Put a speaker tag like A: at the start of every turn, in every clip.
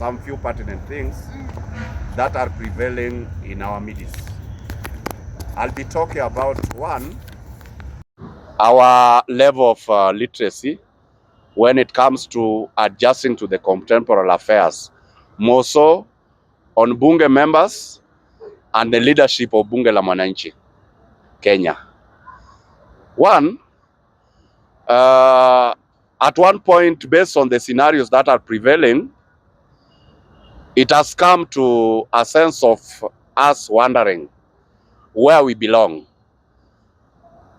A: some few pertinent things that are prevailing in our midst. I'll be talking about one, our level of literacy when it comes to adjusting to the contemporary affairs, more so on Bunge members and the leadership of Bunge La Mwananchi, Kenya. One, at one point, based on the scenarios that are prevailing, it has come to a sense of us wondering where we belong.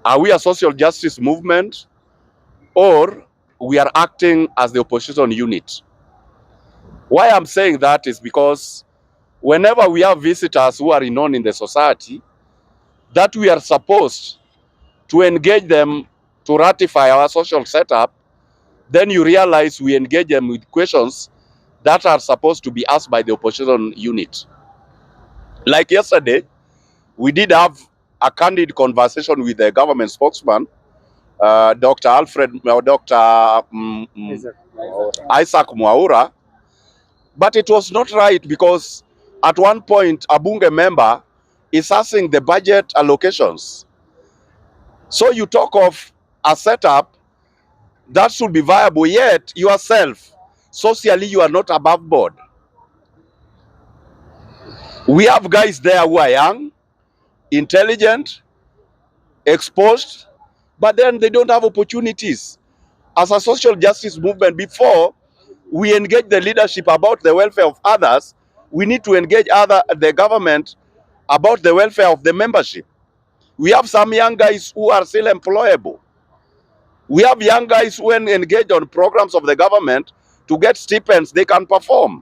A: Are we a social justice movement, or we are acting as the opposition unit? Why I'm saying that is because whenever we have visitors who are renowned in the society, that we are supposed to engage them to ratify our social setup, then you realize we engage them with questions that are supposed to be asked by the opposition unit. Like yesterday, we did have a candid conversation with the government spokesman, Dr. Isaac Mwaura, but it was not right because at one point a Bunge member is asking the budget allocations. So you talk of a setup that should be viable, yet yourself, socially, you are not above board. We have guys there who are young, intelligent, exposed, but then they don't have opportunities. As a social justice movement, before we engage the leadership about the welfare of others, we need to engage the government about the welfare of the membership. We have some young guys who are still employable. We have young guys who engage on programs of the government to get stipends they can perform.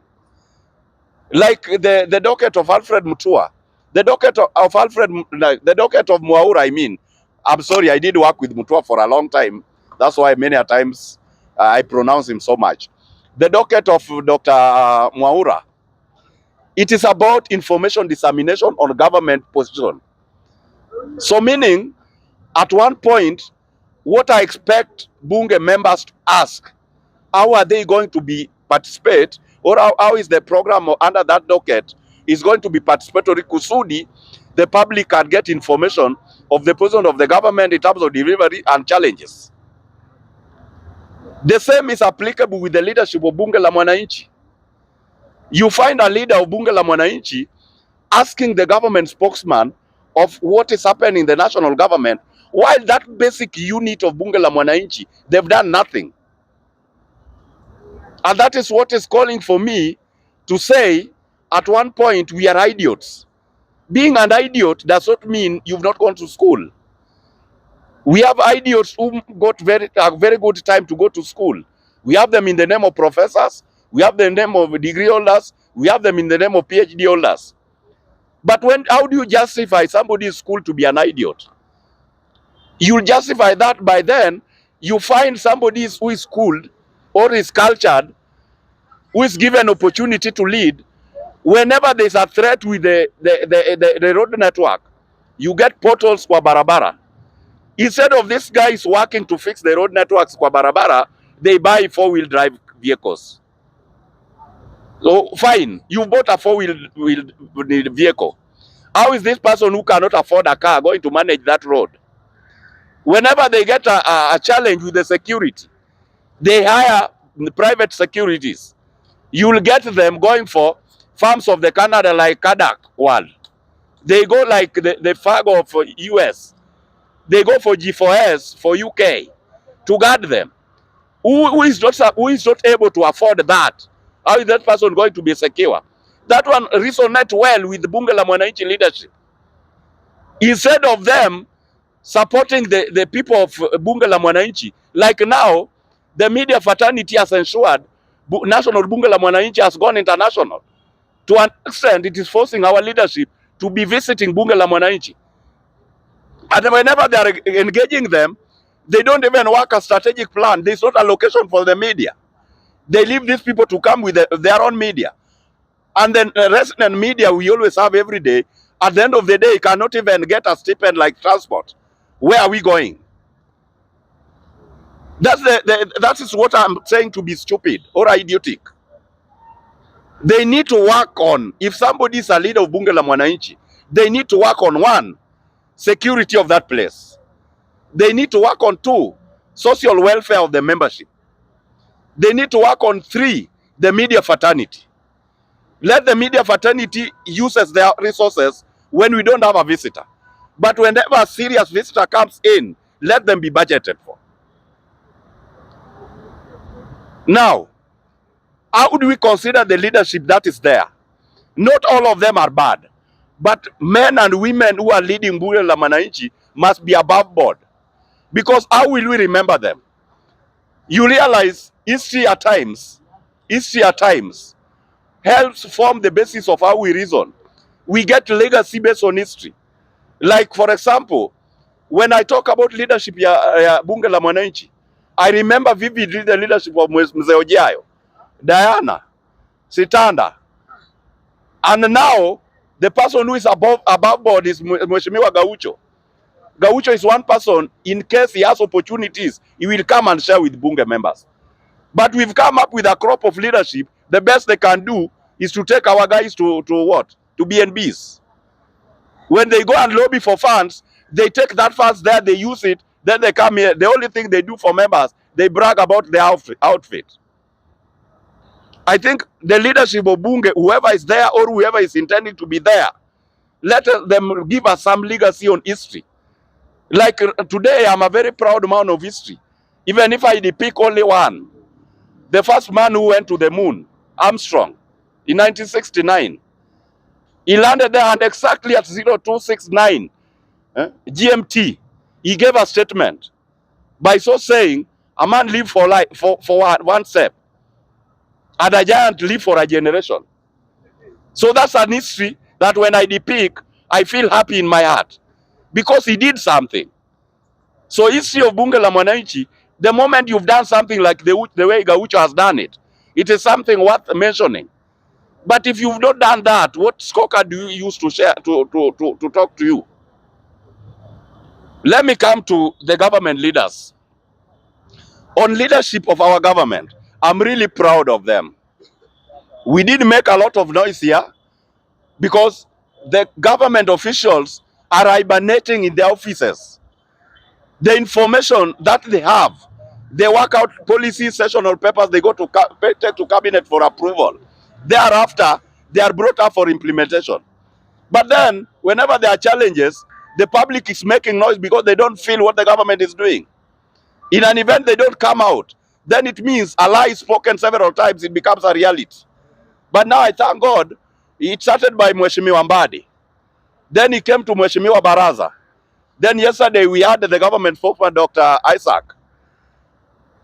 A: Like the docket of Alfred Mutua, the docket of the docket of Mwaura, I mean. I'm sorry, I did work with Mutua for a long time. That's why many a times I pronounce him so much. The docket of Dr. Mwaura, it is about information dissemination on government position. So meaning, at one point, what I expect Bunge members to ask, how are they going to be participate, or how is the program under that docket is going to be participatory kusudi the public can get information of the position of the government in terms of delivery and challenges. The same is applicable with the leadership of Bunge La Mwananchi. You find a leader of Bunge La Mwananchi asking the government spokesman of what is happening in the national government, while that basic unit of Bunge La Mwananchi, they've done nothing. And that is what is calling for me to say, at one point, we are idiots. Being an idiot does not mean you've not gone to school. We have idiots who got a very good time to go to school. We have them in the name of professors. We have them in the name of degree holders. We have them in the name of PhD holders. But how do you justify somebody's school to be an idiot? You'll justify that by then you find somebody who is schooled or is cultured, who is given opportunity to lead. Whenever there's a threat with the road network, you get potholes kwa barabara. Instead of these guys working to fix the road networks kwa barabara, they buy four-wheel drive vehicles. So fine, you bought a four-wheel vehicle. How is this person who cannot afford a car going to manage that road? Whenever they get a challenge with the security, they hire private securities. You will get them going for farms of the Canada like Kadak world. They go like the Fargo of US. They go for G4S for UK to guard them. Who is not able to afford that? How is that person going to be secure? That one resonates well with the Bunge La Mwananchi leadership. Instead of them supporting the people of Bunge La Mwananchi, like now, the media fraternity has ensured National Bunge La Mwananchi has gone international. To an extent, it is forcing our leadership to be visiting Bunge La Mwananchi. And whenever they are engaging them, they don't even work a strategic plan. There's not a location for the media. They leave these people to come with their own media. And then the resident media we always have every day, at the end of the day, cannot even get a stipend like transport. Where are we going? That is what I'm saying to be stupid or idiotic. They need to work on, if somebody is a leader of Bunge La Mwananchi, they need to work on one, security of that place. They need to work on two, social welfare of the membership. They need to work on three, the media fraternity. Let the media fraternity uses their resources when we don't have a visitor. But whenever a serious visitor comes in, let them be budgeted for. Now, how would we consider the leadership that is there? Not all of them are bad, but men and women who are leading Bunge La Mwananchi must be above board. Because how will we remember them? You realize history at times helps form the basis of how we reason. We get legacy based on history. Like, for example, when I talk about leadership ya Bunge La Mwananchi, I remember vividly the leadership of Mzee Ojayo, Diana, Sitanda. And now, the person who is above board is Mheshimiwa Gaucho. Gaucho is one person, in case he has opportunities, he will come and share with Bunge members. But we've come up with a crop of leadership. The best they can do is to take our guys to what? To BNBs. When they go and lobby for funds, they take that funds there, they use it, then they come here. The only thing they do for members, they brag about their outfit. I think the leadership of Bunge, whoever is there or whoever is intending to be there, let them give us some legacy on history. Like today, I'm a very proud man of history. Even if I pick only one, the first man who went to the moon, Armstrong, in 1969, he landed there, and exactly at 0269 GMT, he gave a statement by so saying, a man live for life for one step, and a giant live for a generation. So that's an history that when I depict, I feel happy in my heart because he did something. So history of Bunge La Mwananchi, the moment you've done something like the way Gaucho has done it, it is something worth mentioning. But if you've not done that, what scorecard do you use to share to talk to you? Let me come to the government leaders. On leadership of our government, I'm really proud of them. We did make a lot of noise here because the government officials are hibernating in their offices. The information that they have, they work out policies, sessional papers, they go to take to cabinet for approval. Thereafter, they are brought up for implementation. But then, whenever there are challenges, the public is making noise because they don't feel what the government is doing. In an event, they don't come out. Then it means a lie spoken several times, it becomes a reality. But now I thank God, it started by Mheshimiwa Mbadi. Then it came to Mheshimiwa Baraza. Then yesterday we had the government spokesman, Dr. Isaac.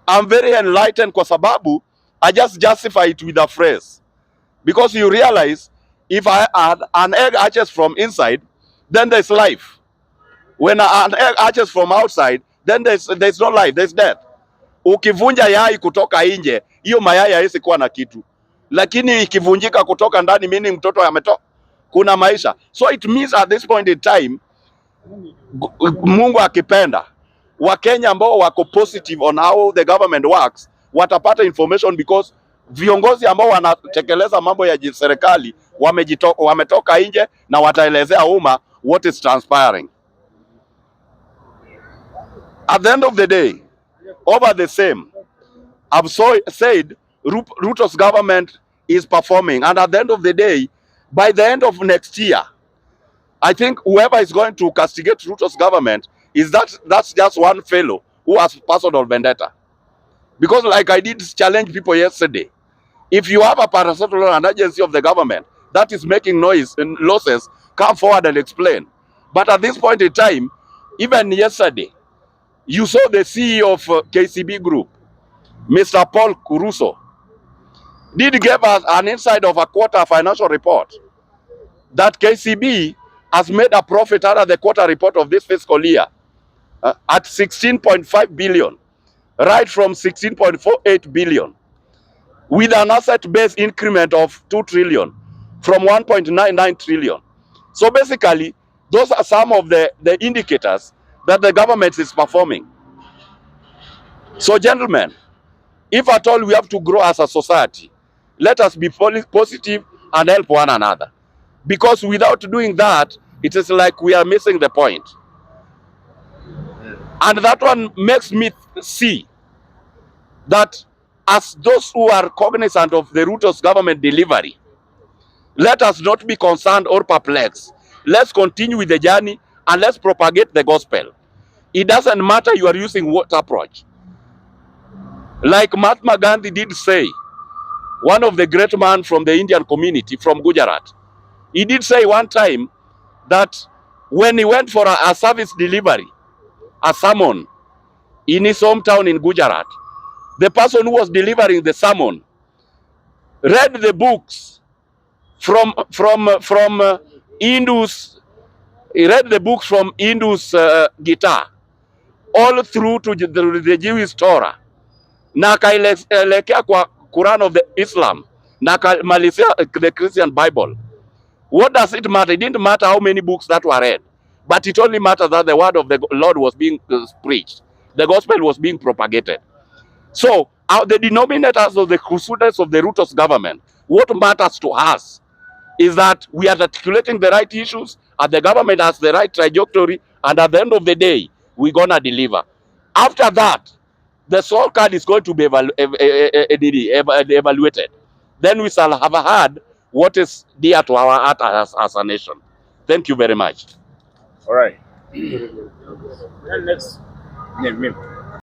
A: I'm very enlightened kwa sababu I just justify it with a phrase. Because you realize, if I add an egg hatches from inside, then there's life. When an egg hatches from outside, then there's no life, there's death. Ukivunja yai kutoka nje, hiyo mayai haisi kuwa na kitu. Lakini ikivunjika kutoka ndani, meaning mtoto ametoka, kuna maisha. So it means at this point in time, Mungu akipenda, Wakenya ambao wako positive on how the government works, watapata information because viongozi ambao wanatekeleza mambo ya serikali wametoka nje na wataelezea umma what is transpiring. At the end of the day, over the same, I've said Ruto's government is performing, and at the end of the day, by the end of next year, I think whoever is going to castigate Ruto's government is that's just one fellow who has personal vendetta. Because like I did challenge people yesterday, if you have a parasocial and agency of the government that is making noise and losses, come forward and explain. But at this point in time, even yesterday, you saw the CEO of KCB Group, Mr. Paul Kuruso, did give us an insight of a quarter financial report that KCB has made a profit out of the quarter report of this fiscal year at 16.5 billion, right from 16.48 billion, with an asset base increment of 2 trillion from 1.99 trillion. So basically, those are some of the indicators that the government is performing. So gentlemen, if at all we have to grow as a society, let us be positive and help one another. Because without doing that, it is like we are missing the point. And that one makes me see that as those who are cognizant of the root of government delivery, let us not be concerned or perplexed. Let's continue with the journey and let's propagate the gospel. It doesn't matter you are using what approach. Like Mahatma Gandhi did say, one of the great men from the Indian community from Gujarat, he did say one time that when he went for a service delivery, a sermon in his hometown in Gujarat, the person who was delivering the sermon read the books from Hindu's. He read the books from Hindu's guitar all through to the Jewish Torah, na akaelekea kwa Quran of the Islam, na akamalizia the Christian Bible. What does it matter? It didn't matter how many books that were read, but it only mattered that the word of the Lord was being preached. The gospel was being propagated. So, the denominators of the crusaders of the root of government, what matters to us is that we are articulating the right issues, and the government has the right trajectory, and at the end of the day, we're going to deliver. After that, the soul card is going to be evaluated. Then we shall have heard what is dear to our heart as a nation. Thank you very much.
B: All right. And next,